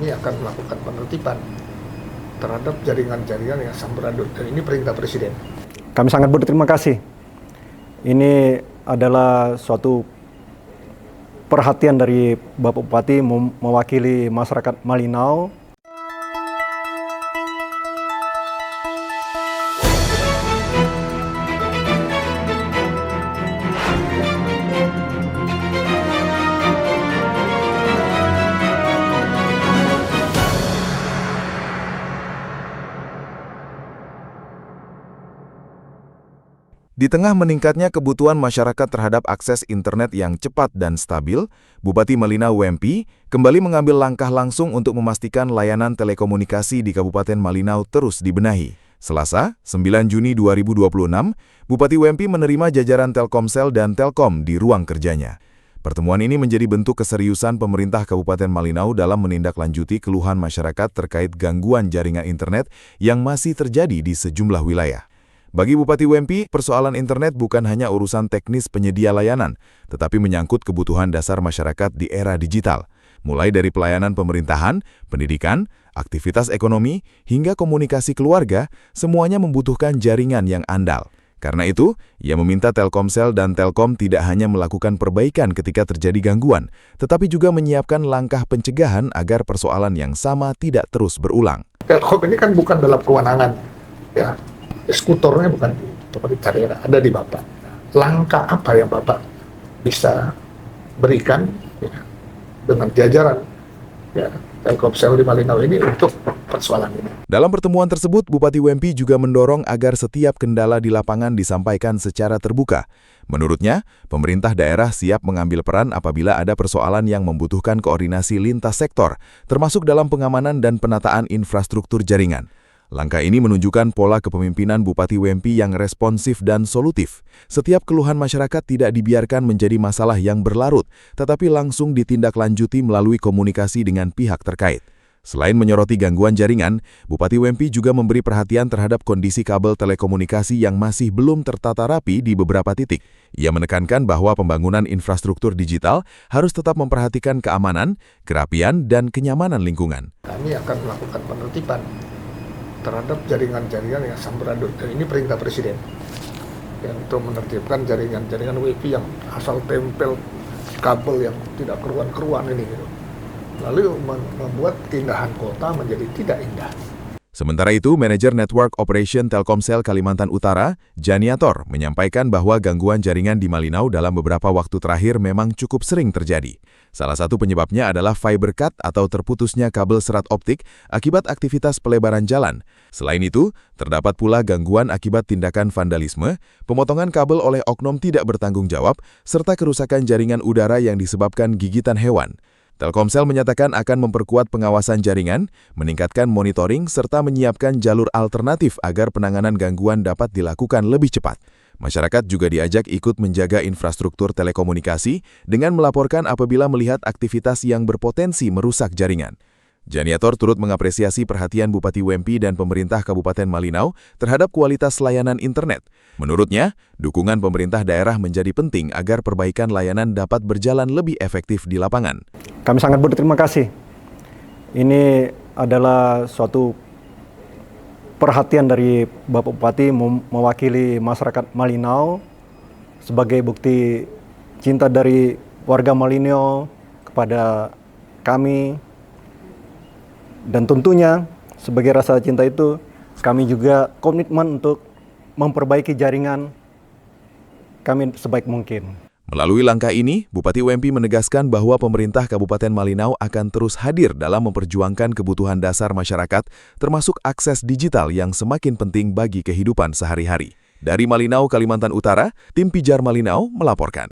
kami akan melakukan penertiban terhadap jaringan-jaringan yang samberadul. Dan ini perintah Presiden. Kami sangat berterima kasih. Ini adalah suatu perhatian dari Bapak Bupati mewakili masyarakat Malinau. Di tengah meningkatnya kebutuhan masyarakat terhadap akses internet yang cepat dan stabil, Bupati Malinau Wempi kembali mengambil langkah langsung untuk memastikan layanan telekomunikasi di Kabupaten Malinau terus dibenahi. Selasa, 9 Juni 2026, Bupati Wempi menerima jajaran Telkomsel dan Telkom di ruang kerjanya. Pertemuan ini menjadi bentuk keseriusan pemerintah Kabupaten Malinau dalam menindaklanjuti keluhan masyarakat terkait gangguan jaringan internet yang masih terjadi di sejumlah wilayah. Bagi Bupati Wempi, persoalan internet bukan hanya urusan teknis penyedia layanan, tetapi menyangkut kebutuhan dasar masyarakat di era digital, mulai dari pelayanan pemerintahan, pendidikan, aktivitas ekonomi, hingga komunikasi keluarga, semuanya membutuhkan jaringan yang andal. Karena itu, ia meminta Telkomsel dan Telkom tidak hanya melakukan perbaikan ketika terjadi gangguan, tetapi juga menyiapkan langkah pencegahan agar persoalan yang sama tidak terus berulang. Telkom ini kan bukan dalam kewenangan, ya. Eksekutornya bukan di pemerintah daerah, ada di Bapak. Langkah apa yang Bapak bisa berikan ya, dengan jajaran ya, Telkomsel di Malinau ini untuk persoalan ini? Dalam pertemuan tersebut, Bupati Wempi juga mendorong agar setiap kendala di lapangan disampaikan secara terbuka. Menurutnya, pemerintah daerah siap mengambil peran apabila ada persoalan yang membutuhkan koordinasi lintas sektor, termasuk dalam pengamanan dan penataan infrastruktur jaringan. Langkah ini menunjukkan pola kepemimpinan Bupati Wempi yang responsif dan solutif. Setiap keluhan masyarakat tidak dibiarkan menjadi masalah yang berlarut, tetapi langsung ditindaklanjuti melalui komunikasi dengan pihak terkait. Selain menyoroti gangguan jaringan, Bupati Wempi juga memberi perhatian terhadap kondisi kabel telekomunikasi yang masih belum tertata rapi di beberapa titik. Ia menekankan bahwa pembangunan infrastruktur digital harus tetap memperhatikan keamanan, kerapian, dan kenyamanan lingkungan. Kami akan melakukan penertiban terhadap jaringan-jaringan yang samberadul. Dan ini perintah Presiden yang untuk menertibkan jaringan-jaringan WiFi yang asal tempel kabel yang tidak keruan-keruan ini gitu. Lalu membuat keindahan kota menjadi tidak indah. Sementara itu, Manajer Network Operation Telkomsel Kalimantan Utara, Janiator, menyampaikan bahwa gangguan jaringan di Malinau dalam beberapa waktu terakhir memang cukup sering terjadi. Salah satu penyebabnya adalah fiber cut atau terputusnya kabel serat optik akibat aktivitas pelebaran jalan. Selain itu, terdapat pula gangguan akibat tindakan vandalisme, pemotongan kabel oleh oknum tidak bertanggung jawab, serta kerusakan jaringan udara yang disebabkan gigitan hewan. Telkomsel menyatakan akan memperkuat pengawasan jaringan, meningkatkan monitoring, serta menyiapkan jalur alternatif agar penanganan gangguan dapat dilakukan lebih cepat. Masyarakat juga diajak ikut menjaga infrastruktur telekomunikasi dengan melaporkan apabila melihat aktivitas yang berpotensi merusak jaringan. Janiator turut mengapresiasi perhatian Bupati Wempi dan pemerintah Kabupaten Malinau terhadap kualitas layanan internet. Menurutnya, dukungan pemerintah daerah menjadi penting agar perbaikan layanan dapat berjalan lebih efektif di lapangan. Kami sangat berterima kasih. Ini adalah suatu perhatian dari Bapak Bupati mewakili masyarakat Malinau sebagai bukti cinta dari warga Malinau kepada kami. Dan tentunya sebagai rasa cinta itu kami juga komitmen untuk memperbaiki jaringan kami sebaik mungkin. Melalui langkah ini, Bupati Wempi menegaskan bahwa pemerintah Kabupaten Malinau akan terus hadir dalam memperjuangkan kebutuhan dasar masyarakat, termasuk akses digital yang semakin penting bagi kehidupan sehari-hari. Dari Malinau, Kalimantan Utara, tim Pijar Malinau melaporkan.